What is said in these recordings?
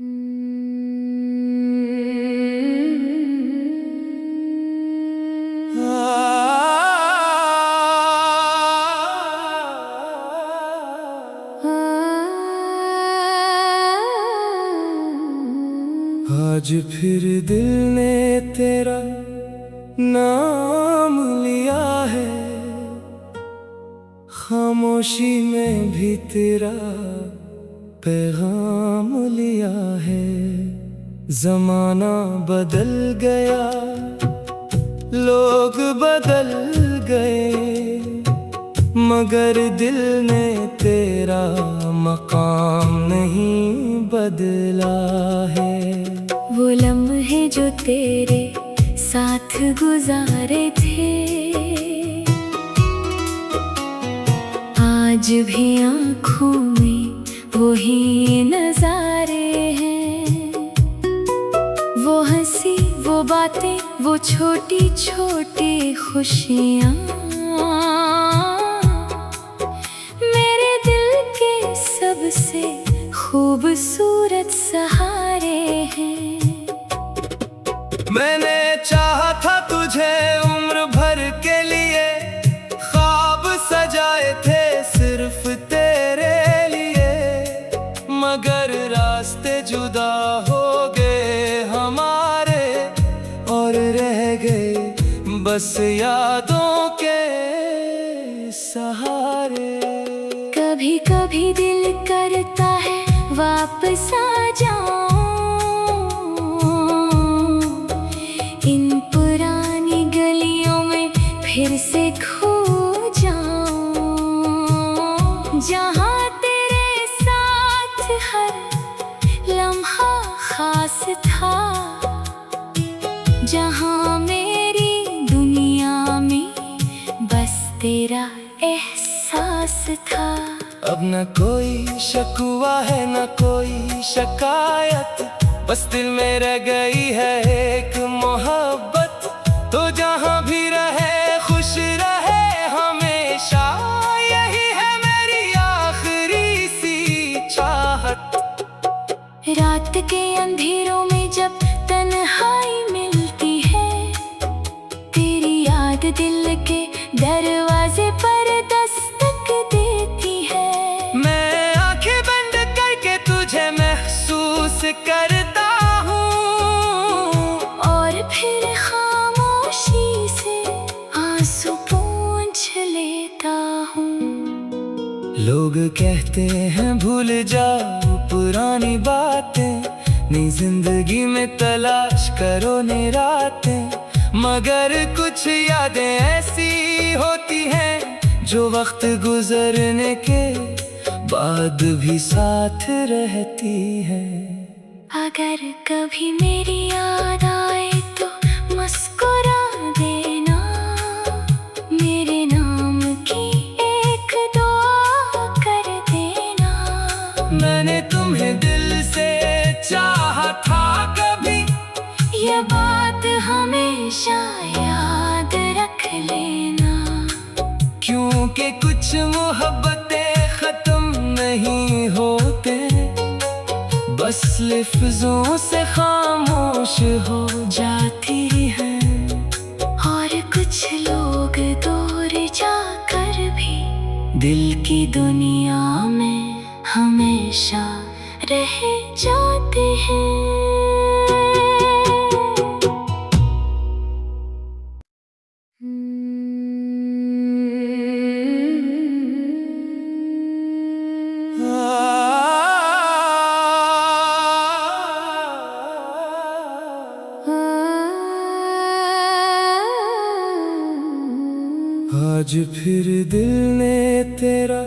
आज फिर दिल ने तेरा नाम लिया है, खामोशी में भी तेरा पैगाम लिया है। जमाना बदल गया, लोग बदल गए, मगर दिल ने तेरा मकाम नहीं बदला है। वो लम्हे जो तेरे साथ गुजारे थे, आज भी आँखों में वही नजारे हैं। वो हंसी, वो बातें, वो छोटी छोटी खुशियाँ मेरे दिल के सबसे खूबसूरत सहारे हैं। मैंने चाहा था तुझे उम्र भर के लिए, ख्वाब सजाए थे सिर्फ तेरे लिए, मगर रास्ते जुदा हो गए हमारे और रह गए बस यादों के सहारे। कभी कभी दिल करता है वापस आ जाऊं, इन पुरानी गलियों में फिर से खो जाऊं, जहां तेरे साथ हर लम्हा खास था, जहां मेरी दुनिया में बस तेरा एहसास था। अब न कोई शकवा है न कोई शिकायत, बस दिल में रह गई है एक मोहब्बत। तो जहां भी रहे खुश रहे हमेशा, यही है मेरी आखिरी सी चाहत। रात के अंधेरों में जब तन्हाई मिलती है, तेरी याद दिल के दरवाजे पर दस्तक देती है। मैं आंखें बंद करके तुझे महसूस करता हूँ, और फिर खामोशी से आंसू पोंछ लेता हूँ। लोग कहते हैं भूल जाओ पुरानी बातें, नई जिंदगी में तलाश करो नई रातें, मगर कुछ यादें ऐसी होती हैं जो वक्त गुजरने के बाद भी साथ रहती है। अगर कभी मेरी याद आए तो मुस्कुरा देना, मेरे नाम की एक दुआ कर देना। मैंने तुम्हें दिल से चाहा था कभी, ये बात हमेशा याद रख लेना, क्योंकि कुछ मोहब्बतें खत्म नहीं होते, बस लफ्जों से खामोश हो जाती है। और कुछ लोग दूर जाकर भी दिल की दुनिया में हमेशा रह जाते हैं। आज फिर दिल ने तेरा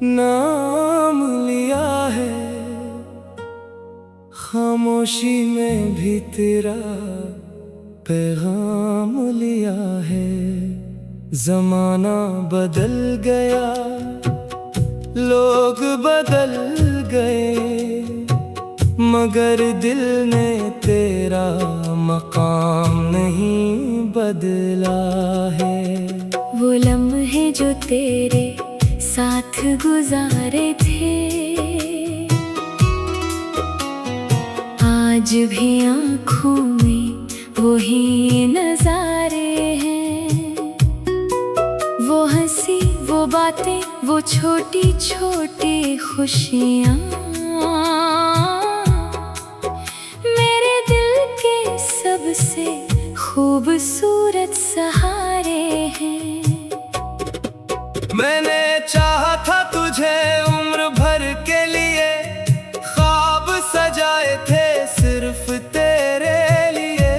नाम लिया है, खामोशी में भी तेरा पैगाम लिया है। जमाना बदल गया, लोग बदल गए, मगर दिल ने तेरा मकाम नहीं बदला है। वो लम्हे जो तेरे साथ गुजारे थे, आज भी आँखों में वही नजारे हैं, वो हंसी, वो बातें, वो छोटी छोटी खुशियाँ मेरे दिल के सबसे खूबसूरत सहारे हैं। मैंने चाहा था तुझे उम्र भर के लिए, ख्वाब सजाए थे सिर्फ तेरे लिए,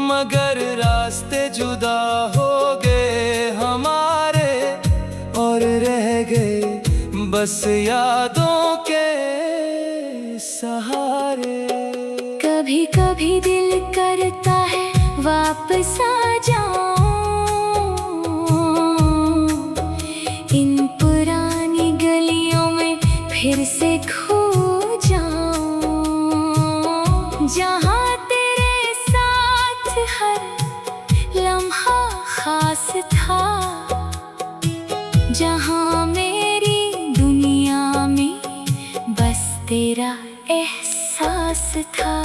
मगर रास्ते जुदा हो गए हमारे और रह गए बस यादों के सहारे। कभी कभी दिल करता है वापस आ जाऊं, इन पुरानी गलियों में फिर से खो जाऊं, जहाँ तेरे साथ हर लम्हा खास था, जहाँ मेरी दुनिया में बस तेरा एहसास था।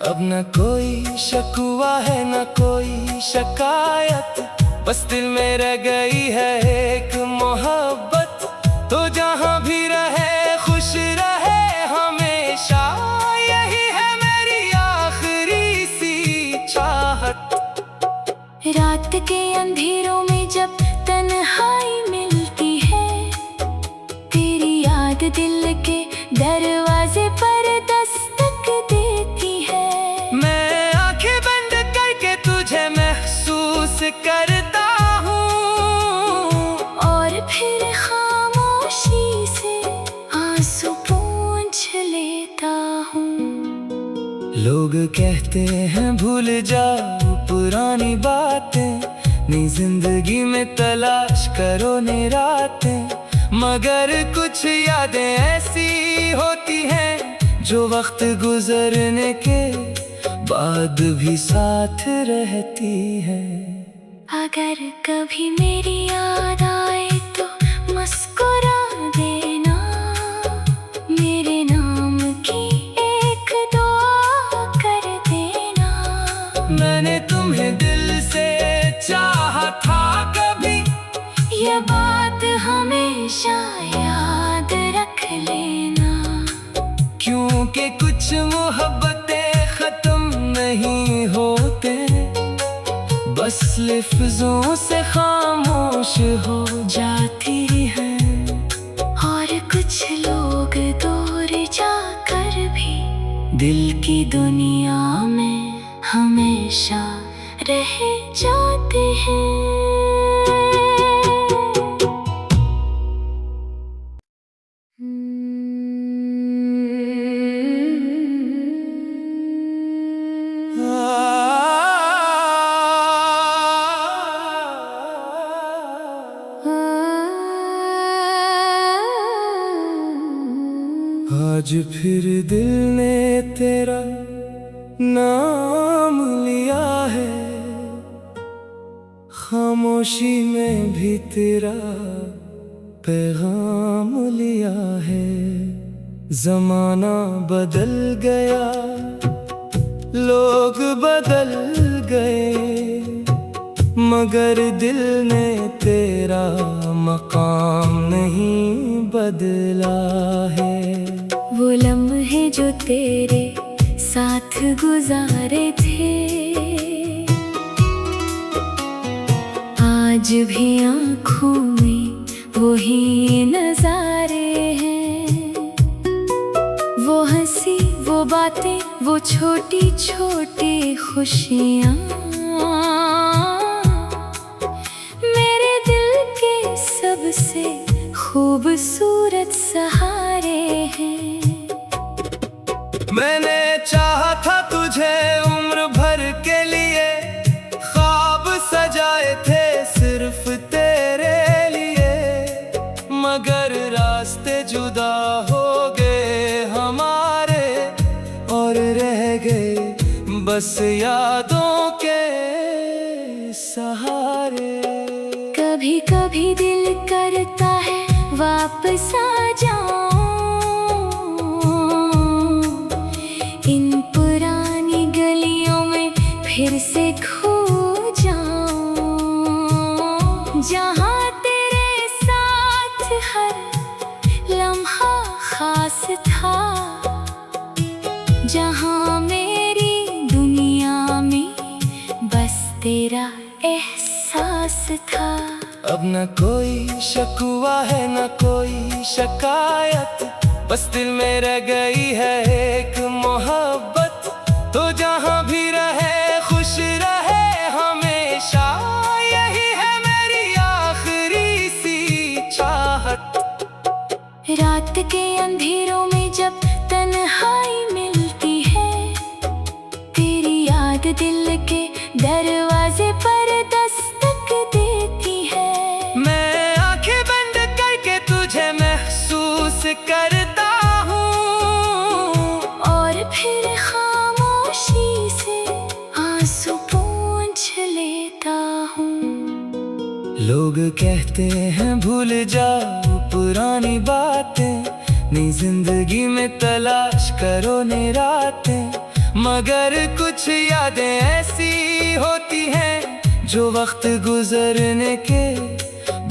अब न कोई शकवा है न कोई शिकायत, बस दिल में रह गई है एक मोहब्बत। तो जहाँ भी रहे खुश रहे हमेशा, यही है मेरी आखिरी सी चाहत। रात के अंधेरों में जब तन्हाई मिलती है, तेरी याद दिल के दरवाजे पर दस्तक देती है। मैं आंखें बंद करके तुझे महसूस करता हूँ, और फिर खामोशी से आंसू पोंछ लेता हूँ। लोग कहते हैं भूल जाओ पुरानी बातें, नई जिंदगी में तलाश करो नई रातें, मगर कुछ यादें ऐसी होती हैं जो वक्त गुजरने के बाद भी साथ रहती है। अगर कभी मेरी याद आए तो मुस्कुरा देना, मेरे नाम की एक दुआ कर देना। मैंने तुम्हें दिल से चाहा था कभी, ये बात हमेशा याद रख लेना, क्योंकि कुछ मोहब्बतें खत्म नहीं होते, बस लफ्जों से खामोश हो जाती हैं। और कुछ लोग दूर जाकर भी दिल की दुनिया में हमेशा रह जाते हैं। आज फिर दिल ने तेरा नाम लिया है, खामोशी में भी तेरा पैगाम लिया है। जमाना बदल गया, लोग बदल गए, मगर दिल ने तेरा मकाम नहीं बदला है। वो लम्हे जो तेरे साथ गुजारे थे, आज भी आँखों में वही नजारे हैं, वो हंसी, वो बातें, वो छोटी छोटी खुशियाँ मेरे दिल के सबसे खूबसूरत सहारे हैं। मैंने चाहा था तुझे उम्र भर के लिए, ख्वाब सजाए थे सिर्फ तेरे लिए, मगर रास्ते जुदा हो गए हमारे और रह गए बस यादों के सहारे। कभी कभी दिल करता है वापस आ जाऊं, इन अब न कोई शिकवा है न कोई शिकायत, बस दिल में रह गई है एक मोहब्बत। तो जहाँ भी रहे खुश रहे हमेशा, यही है मेरी आखिरी सी चाहत। रात के अंधेरों में जब तन्हाई मिलती है, तेरी याद दिल के दरवाजे पर दस्तक देती है। मैं आंखें बंद करके तुझे महसूस करता हूँ, और फिर खामोशी से आंसू पोंछ लेता हूँ। लोग कहते हैं भूल जाओ पुरानी बातें, नई जिंदगी में तलाश करो नई रातें। मगर कुछ यादें ऐसी होती हैं जो वक्त गुजरने के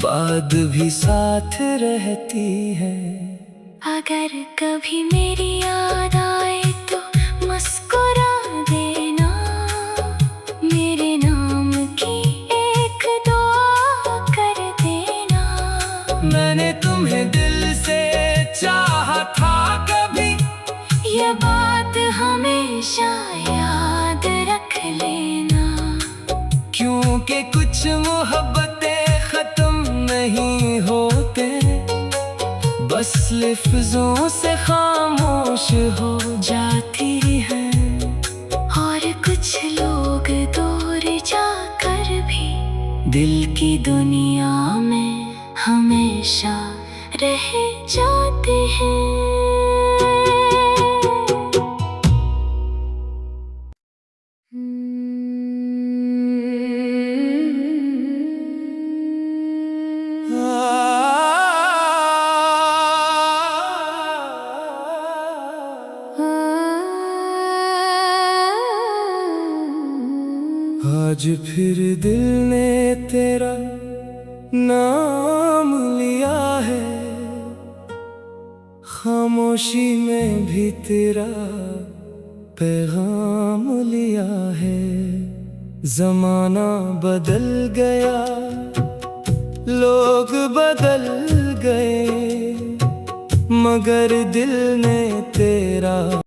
बाद भी साथ रहती है। अगर कभी मेरी याद आए तो मुस्कुरा देना, मेरे नाम की एक दुआ कर देना। मैंने तुम्हें दिल से चाहा था कभी, ये बात हमेशा याद रख लेना। क्योंकि कुछ मोहब्बतें खत्म नहीं होते, बस लफ्जों से खामोश हो जाती है। और कुछ लोग दूर जाकर भी दिल की दुनिया में हमेशा रह जाते हैं। आज फिर दिल ने तेरा नाम लिया है, खामोशी में भी तेरा पैगाम लिया है। जमाना बदल गया, लोग बदल गए, मगर दिल ने तेरा